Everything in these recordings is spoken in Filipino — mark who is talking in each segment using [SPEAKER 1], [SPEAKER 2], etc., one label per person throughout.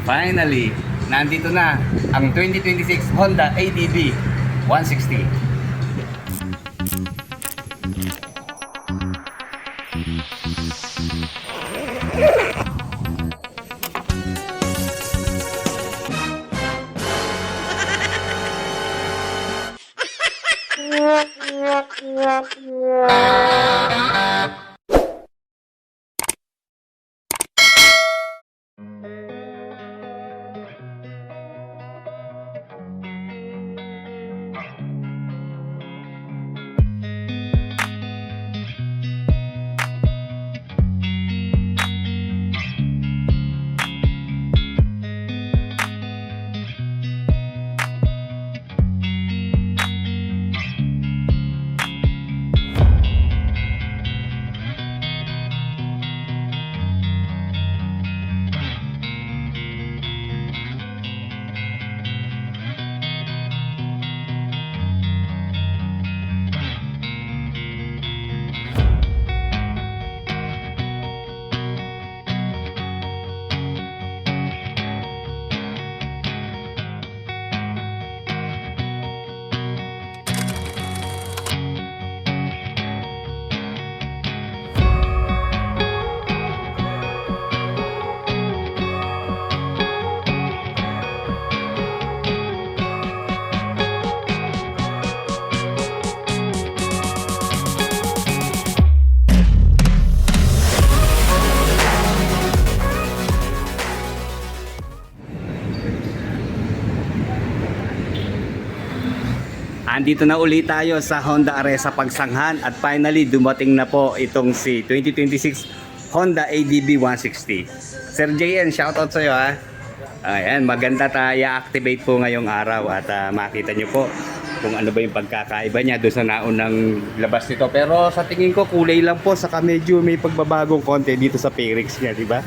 [SPEAKER 1] Finally, nandito na ang 2026 Honda ADV 160. Andito na ulit tayo sa Honda Areza Pagsanghan at finally dumating na po itong si 2026 Honda ADV 160. Sir JN, shoutout sa iyo ha. Ayan, maganda tayo activate po ngayong araw at makita nyo po kung ano ba yung pagkakaiba niya doon sa naunang labas nito. Pero sa tingin ko kulay lang po, saka medyo may pagbabagong konti dito sa fairings niya, di ba?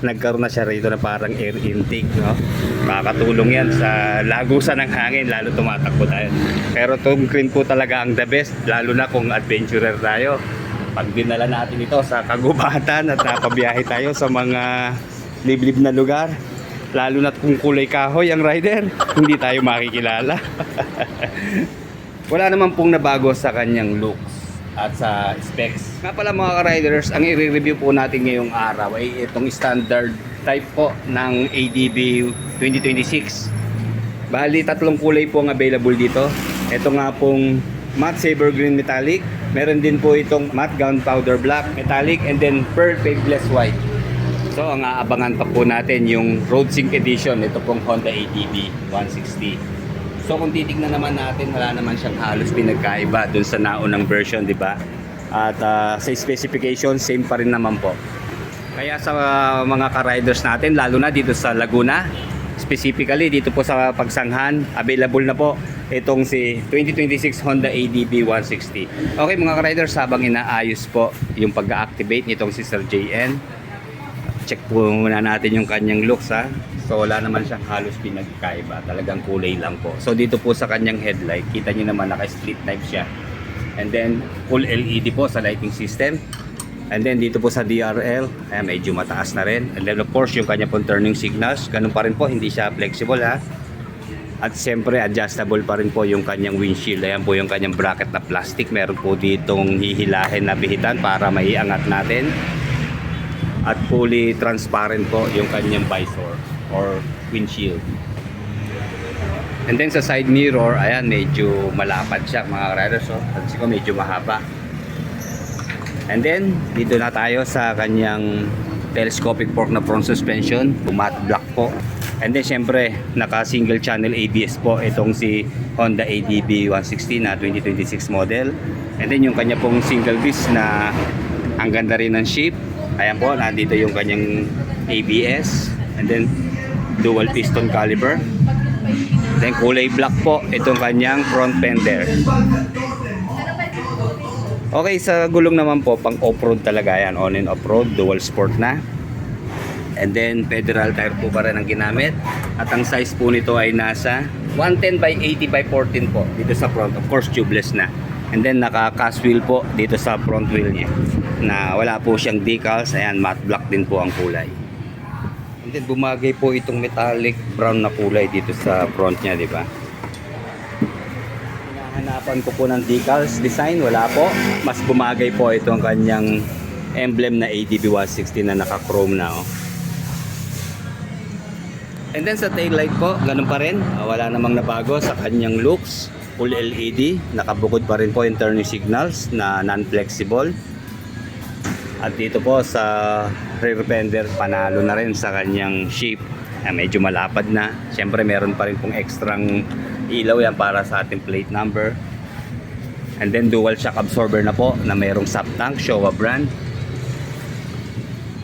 [SPEAKER 1] Nagkaroon na siya rito na parang air intake, no? Makakatulong yan sa lagusan ng hangin, lalo tumatakbo tayo. Pero itong green po talaga ang the best, lalo na kung adventurer tayo. Pag dinala natin ito sa kagubatan at napabiyahe tayo sa mga liblib na lugar, lalo na kung kulay kahoy ang rider, hindi tayo makikilala. Wala naman pong nabago sa kanyang looks at sa specs. Nga pala mga ka-riders, ang i-review po natin ngayong araw ay itong standard type po ng ADV 2026. Bali, tatlong kulay po ang available dito. Ito nga pong matte saber green metallic. Meron din po itong matte gunpowder black metallic and then pearl paveless white. So, ang aabangan pa po natin yung Road Sync Edition. Ito pong Honda ADV 160. So kung titignan naman natin, wala naman siyang halos pinagkaiba dun sa naunang version, di ba? At sa specification, same pa rin naman po. Kaya sa mga ka-riders natin, lalo na dito sa Laguna, specifically dito po sa Pagsanghan, available na po itong si 2026 Honda ADV 160. Okay mga ka-riders, habang inaayos po yung pag-activate nitong si Sir JN, check po muna natin yung kanyang looks ha. So wala naman siyang halos pinagkaiba, talagang kulay lang po. So dito po sa kanyang headlight, kita niyo naman naka-split type siya. And then full LED po sa lighting system. And then dito po sa DRL, ayan, medyo mataas na rin. And then of course yung kanya pong turning signals, ganun pa rin po, hindi siya flexible ha. At siyempre adjustable pa rin po yung kanyang windshield. Ayan po yung kanyang bracket na plastic. Meron po ditong hihilahin na bihitan para maiangat natin. At fully transparent po yung kanyang visor or windshield. And then sa side mirror, ayan, medyo malapad siya mga riders. So, kasi ko medyo mahaba. And then dito na tayo sa kanyang telescopic fork na front suspension, matte black po. And then syempre naka single channel ABS po itong si Honda ADV 160 na 2026 model. And then yung kanya pong single disc na ang ganda rin ng shape. Ayan po, nandito yung kanyang ABS. And then dual piston caliper. Then kulay black po itong kanyang front fender. Okay, sa gulong naman po, pang off-road talaga yan. On and off-road, dual sport na. And then federal tire po pa rin ang ginamit. At ang size po nito ay nasa 110 by 80 by 14 po dito sa front. Of course, tubeless na. And then naka-cast wheel po dito sa front wheel niya, na wala po siyang decals. Ayan, matte black din po ang kulay. And then bumagay po itong metallic brown na kulay dito sa front niya, di ba? Hinahanapan ko po ng decals design, wala po. Mas bumagay po itong kanyang emblem na ADB 160 na naka-chrome na, oh. And then sa tail light po, ganun pa rin. Wala namang nabago sa kanyang looks. Full LED, nakabukod pa rin po yung turning signals na non-flexible. At dito po sa rear fender, panalo na rin sa kanyang shape. Medyo malapad na. Siyempre meron pa rin pong extrang ilaw yan para sa ating plate number. And then dual shock absorber na po na mayroong sub tank, Showa brand.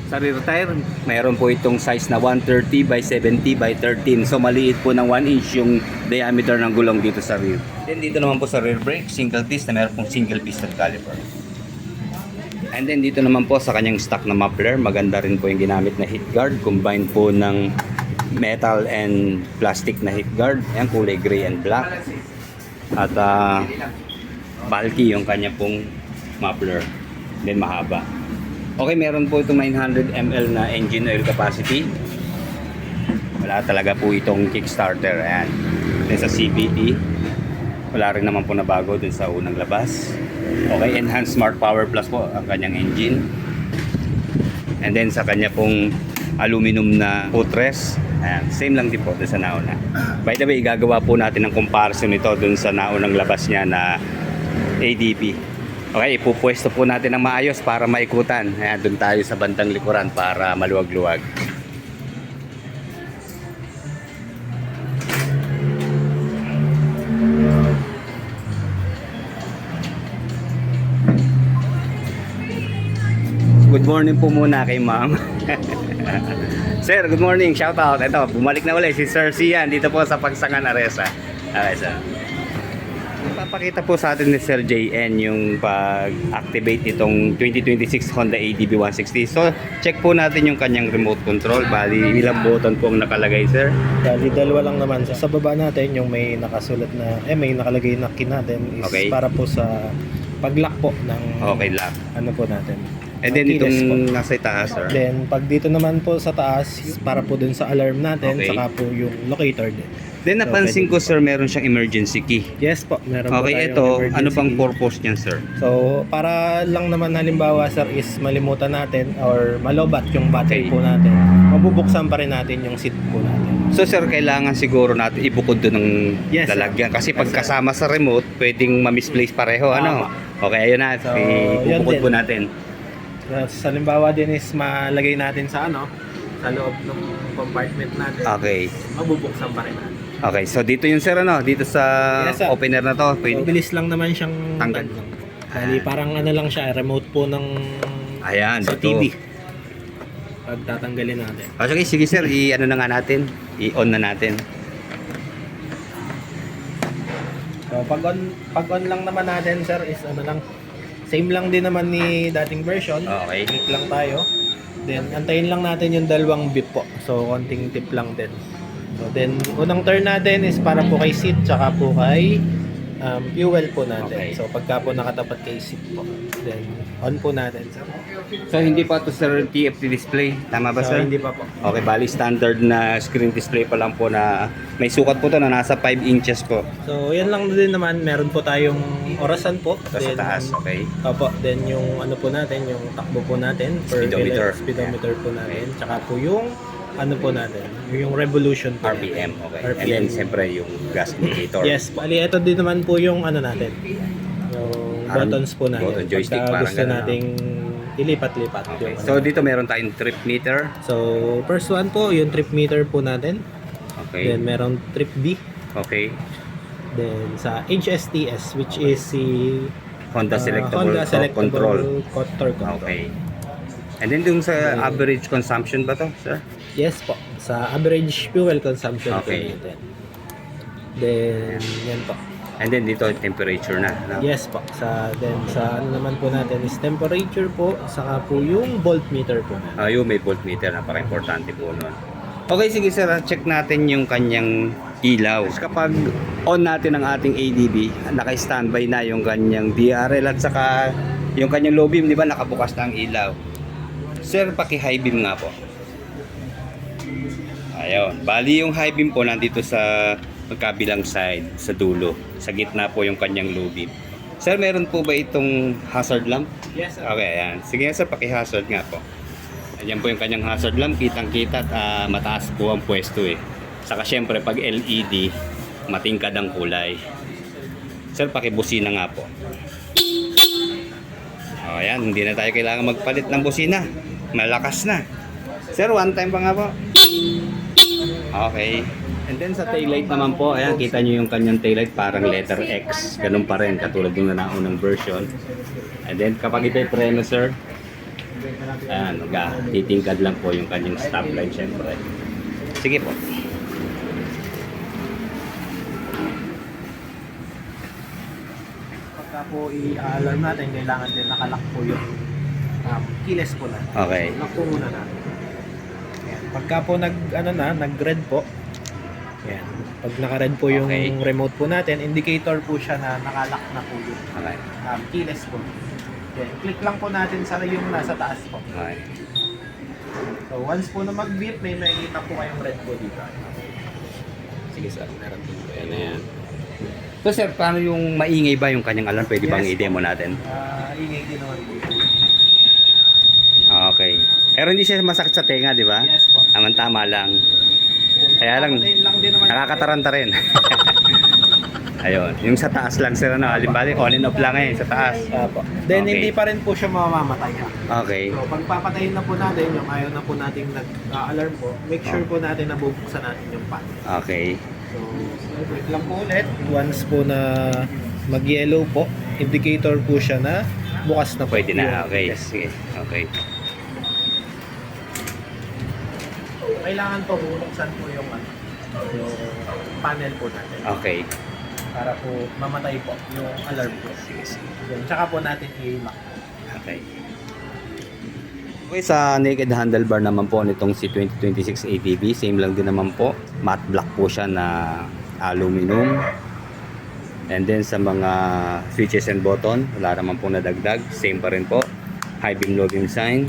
[SPEAKER 1] Sa rear tire, mayroon po itong size na 130 by 70 by 13. So maliit po ng 1 inch yung diameter ng gulong dito sa rear. Then dito naman po sa rear brake, single piston na mayroon pong single piston caliper. And then dito naman po sa kanyang stock na muffler, maganda rin po yung ginamit na heat guard. Combine po ng metal and plastic na heat guard. Ayan, kulay gray and black. At bulky yung kanya pong muffler. Then mahaba. Okay, meron po itong 900 ml na engine oil capacity. Wala talaga po itong kickstarter. Ayan. Then sa CVT, wala rin naman po na bago dun sa unang labas. Okay, enhanced smart power plus po ang kanyang engine. And then sa kanya pong aluminum na footrest. Ayan, same lang din po dun sa nauna. By the way, gagawa po natin ng comparison nito dun sa naunang labas niya na ADB. Okay, ipupwesto po natin ng maayos para maikutan. Ayan, doon tayo sa bandang likuran para maluwag-luwag. Good morning po muna kay ma'am. Sir, good morning. Shout out. Ito, bumalik na ulit si Sir Sian dito po sa Pagsangan Aresa. Okay, sir. Papakita po sa atin ni Sir JN yung pag-activate itong 2026 Honda ADB 160. So, check po natin yung kanyang remote control. Bali, ilang button po ang nakalagay, sir?
[SPEAKER 2] Bali, dalawa lang naman. Sa baba natin, yung may nakasulat na, may nakalagay na key natin is
[SPEAKER 1] Okay.
[SPEAKER 2] para po sa pag-lock po ng
[SPEAKER 1] Okay, lock.
[SPEAKER 2] ano po natin.
[SPEAKER 1] And then
[SPEAKER 2] keyless po.
[SPEAKER 1] itong nasa itaas, sir?
[SPEAKER 2] Then, pag dito naman po sa taas, para po dun sa alarm natin,
[SPEAKER 1] Okay.
[SPEAKER 2] saka po yung locator din.
[SPEAKER 1] Then napansin ko, sir, meron siyang emergency key.
[SPEAKER 2] Yes po, meron po
[SPEAKER 1] Okay,
[SPEAKER 2] tayong
[SPEAKER 1] ito,
[SPEAKER 2] emergency
[SPEAKER 1] ano bang
[SPEAKER 2] key.
[SPEAKER 1] purpose niyan, sir?
[SPEAKER 2] So, para lang naman halimbawa, sir, is malimutan natin or malobat yung battery
[SPEAKER 1] Okay.
[SPEAKER 2] po natin, mabubuksan pa rin natin yung seat po natin.
[SPEAKER 1] So, sir, kailangan siguro natin ibukod doon ng
[SPEAKER 2] Yes, sir.
[SPEAKER 1] lalagyan. Kasi
[SPEAKER 2] Yes,
[SPEAKER 1] pagkasama sa remote, pwedeng ma-misplace pareho. Ano? Okay, ayun na.
[SPEAKER 2] So,
[SPEAKER 1] Ibukod
[SPEAKER 2] yun
[SPEAKER 1] po
[SPEAKER 2] din.
[SPEAKER 1] natin.
[SPEAKER 2] Sa halimbawa din is malagay natin sa sa loob ng compartment natin.
[SPEAKER 1] Okay.
[SPEAKER 2] Mabubuksan pa rin natin.
[SPEAKER 1] Okay, so dito yung sir, ano? Dito sa
[SPEAKER 2] Yes, sir.
[SPEAKER 1] opener na to.
[SPEAKER 2] So,
[SPEAKER 1] Pwede.
[SPEAKER 2] bilis lang naman siyang
[SPEAKER 1] Tanggal.
[SPEAKER 2] Bali, parang ano lang siya, remote po ng
[SPEAKER 1] Ayan,
[SPEAKER 2] sa
[SPEAKER 1] dito.
[SPEAKER 2] TV. Pag tatanggalin natin.
[SPEAKER 1] Okay, sige sir, i-ano na nga natin. I-on na natin.
[SPEAKER 2] So, pag on lang naman natin, sir, is ano lang, same lang din naman ni dating version.
[SPEAKER 1] Okay.
[SPEAKER 2] Click lang tayo. Then, antayin lang natin yung dalawang beep po. So, konting tip lang din. So, then, unang turn natin is para po kay seat, tsaka po kay fuel po natin.
[SPEAKER 1] Okay.
[SPEAKER 2] So, pagka po nakatapat kay seat po. Then, on po natin, sir.
[SPEAKER 1] So, hindi pa to sir TFT display. Tama ba,
[SPEAKER 2] So,
[SPEAKER 1] sir?
[SPEAKER 2] hindi pa po.
[SPEAKER 1] Okay, bali standard na screen display pa lang po na may sukat po to na nasa 5 inches po.
[SPEAKER 2] So, yan lang din naman. Meron po tayong orasan po.
[SPEAKER 1] Ito sa taas, okay.
[SPEAKER 2] Opo, then yung ano po natin, yung takbo po natin.
[SPEAKER 1] Speedometer.
[SPEAKER 2] Speedometer po natin. Tsaka po yung ano po natin, yung revolution po
[SPEAKER 1] RPM,
[SPEAKER 2] natin.
[SPEAKER 1] okay.
[SPEAKER 2] RPM.
[SPEAKER 1] And then, siyempre, yung gas indicator.
[SPEAKER 2] Yes, bali ito din naman po yung ano natin. Yung buttons po natin.
[SPEAKER 1] Button, joystick,
[SPEAKER 2] Pagka
[SPEAKER 1] parang
[SPEAKER 2] gusto
[SPEAKER 1] ganun,
[SPEAKER 2] nating ilipat-lipat.
[SPEAKER 1] Okay.
[SPEAKER 2] Yung
[SPEAKER 1] So,
[SPEAKER 2] ano.
[SPEAKER 1] dito meron tayong trip meter.
[SPEAKER 2] So, first one po, yung trip meter po natin.
[SPEAKER 1] Okay.
[SPEAKER 2] Then, meron trip D.
[SPEAKER 1] Okay.
[SPEAKER 2] Then, sa HSTS, which is si
[SPEAKER 1] Honda selectable,
[SPEAKER 2] Honda
[SPEAKER 1] torque control.
[SPEAKER 2] Torque control.
[SPEAKER 1] Okay. And then yung sa average consumption ba to, sir?
[SPEAKER 2] Yes po, sa average fuel consumption
[SPEAKER 1] Okay.
[SPEAKER 2] po natin. Then, yan po.
[SPEAKER 1] And then dito temperature na. No?
[SPEAKER 2] Yes po. Sa ano naman po natin is temperature po, saka po yung voltmeter po natin.
[SPEAKER 1] Yung may voltmeter, napaka-importante po nun. Okay, sige sir, check natin yung kanyang ilaw. Kapag on natin ang ating ADB, naka-standby na yung kanyang DRL at saka yung kanyang low beam, di ba, nakabukas na ang ilaw. Sir, paki-high beam nga po. Ayun. Bali yung high beam po nandito sa magkabilang side, sa dulo. Sa gitna po yung kanyang low beam. Sir, meron po ba itong hazard lamp?
[SPEAKER 2] Yes, sir.
[SPEAKER 1] Okay, ayan. Sige sir, paki-hazard nga po. Ayan po yung kanyang hazard lamp. Kitang-kita at mataas po ang pwesto eh. Saka syempre, pag LED, matingkad ang kulay. Sir, pakibusina nga po. O, ayan. Hindi na tayo kailangan magpalit ng busina. Malakas na. Sir, one time pa nga po. Okay. And then sa taillight naman po, ayan, kita nyo yung kanyang taillight parang letter X. Ganun pa rin, katulad yung naunang version. And then kapag ito'y preno, sir, ayan, titingkad lang po yung kanyang stoplight, syempre. Sige po.
[SPEAKER 2] Pagka po i-alarm natin, kailangan din nakalock po yung keyless po natin.
[SPEAKER 1] Okay.
[SPEAKER 2] Lock po muna natin. Ayan. Pagka po nag-red po, ayan. Pag naka-red po yung
[SPEAKER 1] Okay.
[SPEAKER 2] remote po natin, indicator po siya na nakalock na po yung
[SPEAKER 1] Okay.
[SPEAKER 2] keyless po. Ayan. Click lang po natin sa yung nasa taas po.
[SPEAKER 1] Okay.
[SPEAKER 2] So once po na mag-beep, may makikita po kayong red po dito.
[SPEAKER 1] Sige sir, meron din po. Ayan na yan. So sir, paano yung maingay ba yung kanyang alarm? Pwede bang
[SPEAKER 2] Yes,
[SPEAKER 1] i-demo natin?
[SPEAKER 2] Ingay din naman po.
[SPEAKER 1] Okay. Pero hindi siya masakit sa tenga, di ba?
[SPEAKER 2] Yes po.
[SPEAKER 1] Tama lang. Kaya lang,
[SPEAKER 2] Papatayin lang din naman.
[SPEAKER 1] nakakataranta rin. Ayun. Yung sa taas lang sir, ano, halimbawa, on and off lang eh, sa taas.
[SPEAKER 2] Apo. Then
[SPEAKER 1] Okay.
[SPEAKER 2] hindi pa rin po siya mamamatay.
[SPEAKER 1] Okay.
[SPEAKER 2] So pag papatayin na po natin, yung ayaw na po nating nag-alarm po, make sure po natin na bubuksan natin yung pan.
[SPEAKER 1] Okay.
[SPEAKER 2] So, wait lang po ulit. Once po na mag-yellow po, indicator po siya na bukas na po.
[SPEAKER 1] Pwede na.
[SPEAKER 2] yung-
[SPEAKER 1] Okay.
[SPEAKER 2] Yes.
[SPEAKER 1] Sige. Okay.
[SPEAKER 2] Kailangan po bubuksan po yung panel po natin.
[SPEAKER 1] Okay.
[SPEAKER 2] Para po mamatay po yung alarm po.
[SPEAKER 1] Sige, sige.
[SPEAKER 2] Yun. Tsaka po natin i-lock.
[SPEAKER 1] Okay. Okay, sa naked handlebar naman po nitong si 2026 ATV, same lang din naman po. Matte black po siya na aluminum. And then sa mga switches and button, wala naman po nadagdag. Same pa rin po. High beam, low beam sign,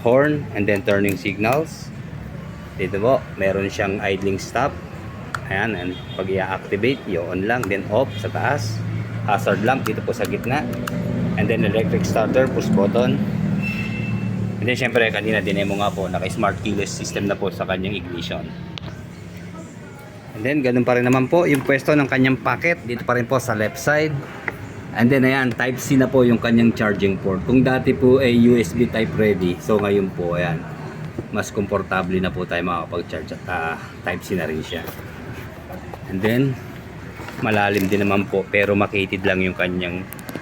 [SPEAKER 1] horn, and then turning signals. Dito po, meron siyang idling stop. Ayan, and pag i-activate, i-on lang, then off sa taas. Hazard lamp dito po sa gitna. And then electric starter, push button. And then syempre kanina dinemo nga po, naka-smart keyless system na po sa kanyang ignition. And then ganun pa rin naman po yung pwesto ng kanyang packet dito pa rin po sa left side. And then ayan, type C na po yung kanyang charging port. Kung dati po ay USB type ready, so ngayon po ayan, mas komportable na po tayo makakapag-charge at type C na rin siya. And then malalim din naman po pero makitid lang yung kanyang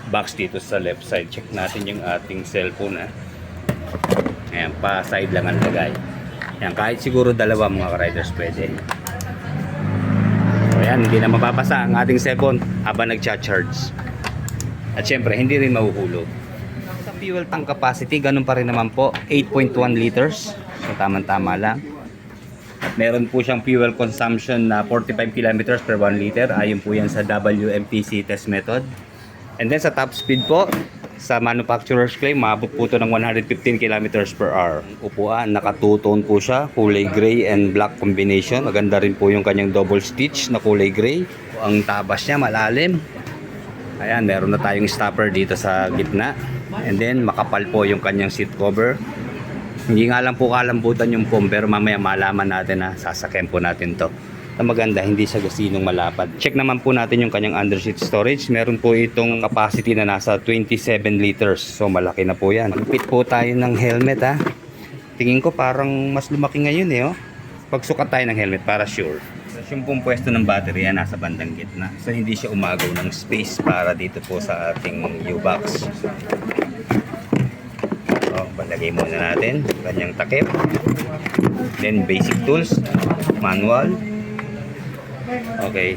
[SPEAKER 1] box dito sa left side. Check natin yung ating cellphone ha. Ayan, pa side lang ang lagay. Ayan, kahit siguro dalawa mga riders pwede. So ayan, hindi na mapapasa ang ating cellphone habang nagcha-charge. At syempre, hindi rin mahuhulog. Sa fuel tank capacity, ganun pa rin naman po, 8.1 liters. So tama-tama lang. At meron po siyang fuel consumption na 45 kilometers per 1 liter. Ayon po yan sa WMPC test method. And then sa top speed po, sa manufacturer's claim, maabot po ito ng 115 kilometers per hour. Upuan, naka two-tone po siya, kulay gray and black combination. Maganda rin po yung kanyang double stitch na kulay gray. Ang tabas niya malalim. Ayan, meron na tayong stopper dito sa gitna. And then makapal po yung kanyang seat cover. Hindi nga lang po kalambutan yung foam, pero mamaya malaman natin na sasakyan po natin to. Na maganda, hindi siya gasinong malapad. Check naman po natin yung kanyang underseat storage. Meron po itong capacity na nasa 27 liters. So malaki na po yan. Magpit po tayo ng helmet ha. Tingin ko parang mas lumaki ngayon eh oh. Pagsukat tayo ng helmet para sure. Yung pong pwesto ng battery yan nasa bandang gitna. So hindi siya umagaw ng space para dito po sa ating U-box. So palagay muna natin kanyang takip. Then basic tools, manual. Okay.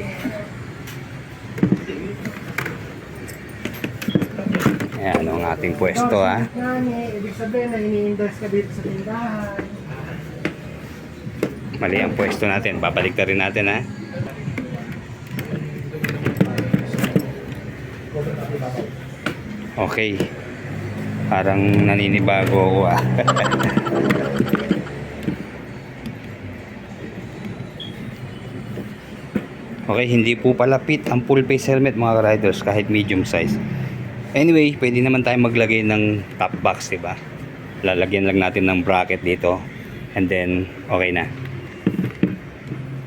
[SPEAKER 1] Ayan ang ating pwesto ha.
[SPEAKER 3] Ibig sabihin na ini-endorse ka dito sa tindahan.
[SPEAKER 1] Mali ang pwesto natin. Babalik na rin natin ha. Okay. Parang naninibago ako ah. Okay, hindi po pala fit ang full face helmet mga riders kahit medium size. Anyway, pwede naman tayo maglagay ng top box, diba? Lalagyan lang natin ng bracket dito. And then, okay na.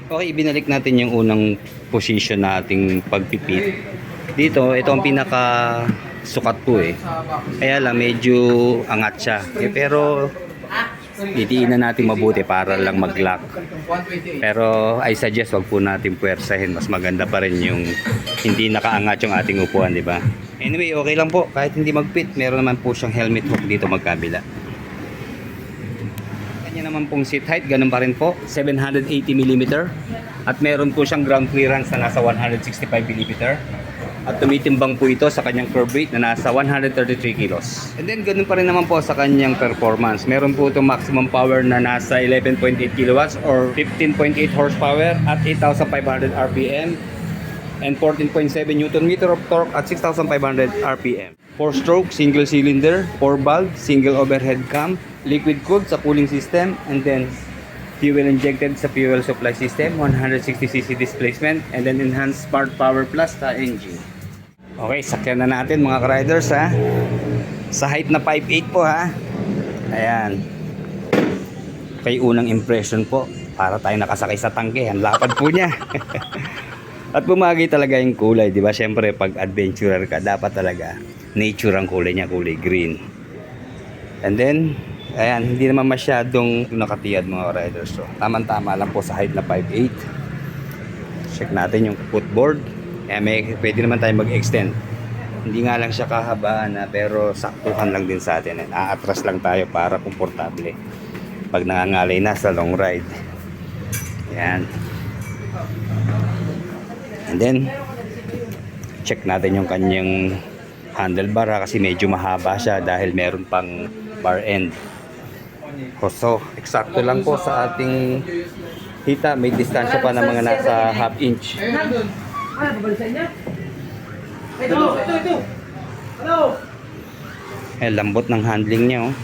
[SPEAKER 1] Okay, ibinalik natin yung unang position na ating pagpipit. Dito, ito ang pinaka sukat po eh. Kaya lang, medyo angat siya. Pero, titiinan natin mabuti para lang mag-lock. Pero I suggest wag po natin puwersahin. Mas maganda pa rin yung hindi nakaangat yung ating upuan, di ba? Anyway, okay lang po. Kahit hindi mag-fit, meron naman po siyang helmet hook dito magkabila. Kanya naman pong seat height, ganun pa rin po. 780mm. At meron po siyang ground clearance na nasa 165mm. At tumitimbang po ito sa kanyang curb weight na nasa 133 kilos. And then ganun pa rin naman po sa kanyang performance. Meron po itong maximum power na nasa 11.8 kilowatts or 15.8 horsepower at 8,500 RPM and 14.7 Newton meter of torque at 6,500 RPM. 4-stroke, single cylinder, 4-valve, single overhead cam, liquid cooled sa cooling system, and then fuel injected sa fuel supply system, 160cc displacement, and then enhanced smart power plus sa engine. Okay, sakyan na natin mga riders ha. Sa height na 5'8 po ha. Ayan. Okay, unang impression po. Para tayo nakasakay sa tangke. Ang lapad po niya. At bumagay talaga yung kulay, di ba? Siyempre, pag adventurer ka, dapat talaga nature ang kulay niya, kulay green. And then, ayan, hindi naman masyadong nakatiyad mga riders. So, tamang-tama lang po sa height na 5'8. Check natin yung footboard. Pwede naman tayo mag-extend. Hindi nga lang siya kahabaan na, pero saktuhan lang din sa atin. Aatras lang tayo para komportable pag nangangalay na sa long ride. Ayan. And then, check natin yung kanyang handlebar kasi medyo mahaba siya dahil meron pang bar end. So, eksakto lang po sa ating hita. May distansya pa ng mga nasa half inch.
[SPEAKER 3] Ano, babalisan niya? Ito! Hello!
[SPEAKER 1] Lambot ng handling niya oh.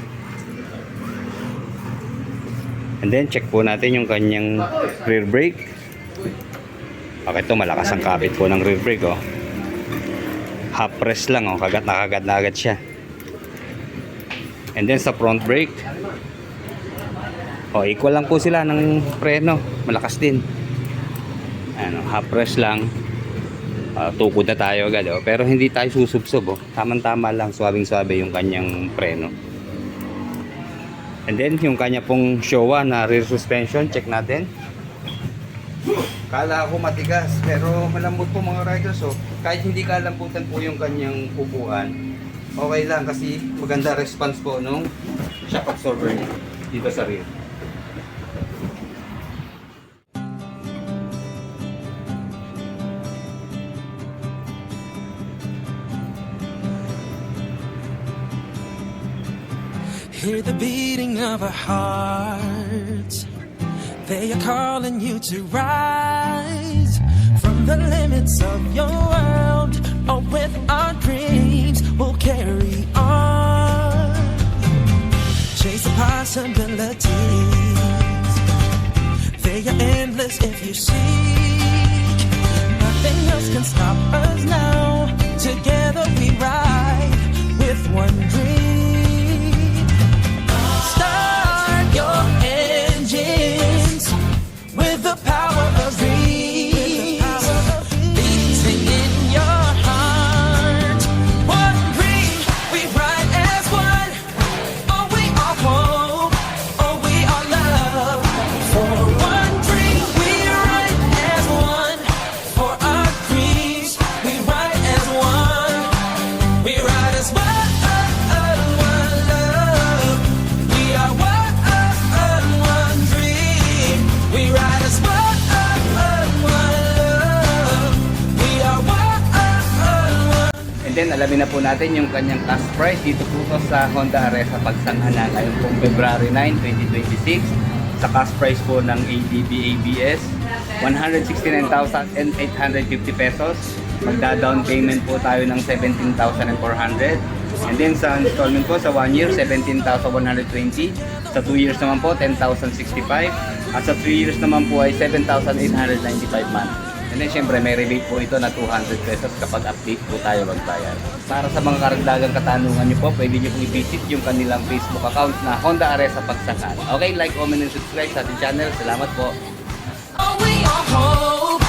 [SPEAKER 1] And then, check po natin yung kanyang rear brake. Okay, ito malakas ang kapit po ng rear brake oh. Half press lang oh, kagat na agad siya. And then sa front brake, oh, equal lang po sila ng preno, malakas din. Ano, half press lang. Tukod na tayo agad oh. Pero hindi tayo susubsob oh. Tamang-tama lang, swabing-swabe yung kanyang preno. And then yung kanya pong Showa na rear suspension, check natin. Kala ko matigas, pero malambot po mga riders oh. Kahit hindi kalambutan po yung kanyang upuan, okay lang kasi maganda response po nung shock absorber niya dito sa rear.
[SPEAKER 4] Hear the beating of our hearts. They are calling you to rise from the limits of your world. Oh, with our dreams, we'll carry on. Chase the possibilities. They are endless if you seek. Nothing else can stop us now. Together we ride with one dream. Start your engines with the power of dreams beating in your heart. One dream, we ride as one. Oh, we are hope. Oh, we are love. For one dream, we ride as one. For our dreams, we ride as one. We ride as one.
[SPEAKER 1] Then alamin na po natin yung kanyang cash price dito po sa Honda Areza pagsanghanan ngayon pong February 9, 2026 sa cash price po ng ADB ABS 169,850 pesos. Magda-down payment po tayo ng 17,400 and then sa installment po sa 1 year 17,120, sa 2 years naman po 10,065 at sa 3 years naman po ay 7,895 months. And then syempre may rebate po ito na 200 pesos kapag update po tayo magbayad. Para sa mga karagdagang katanungan nyo po, pwede nyo po i-visit yung kanilang Facebook account na Honda Aresa Pagsakan. Okay, like, comment, and subscribe sa ating channel. Salamat po.
[SPEAKER 4] Oh, we are hope.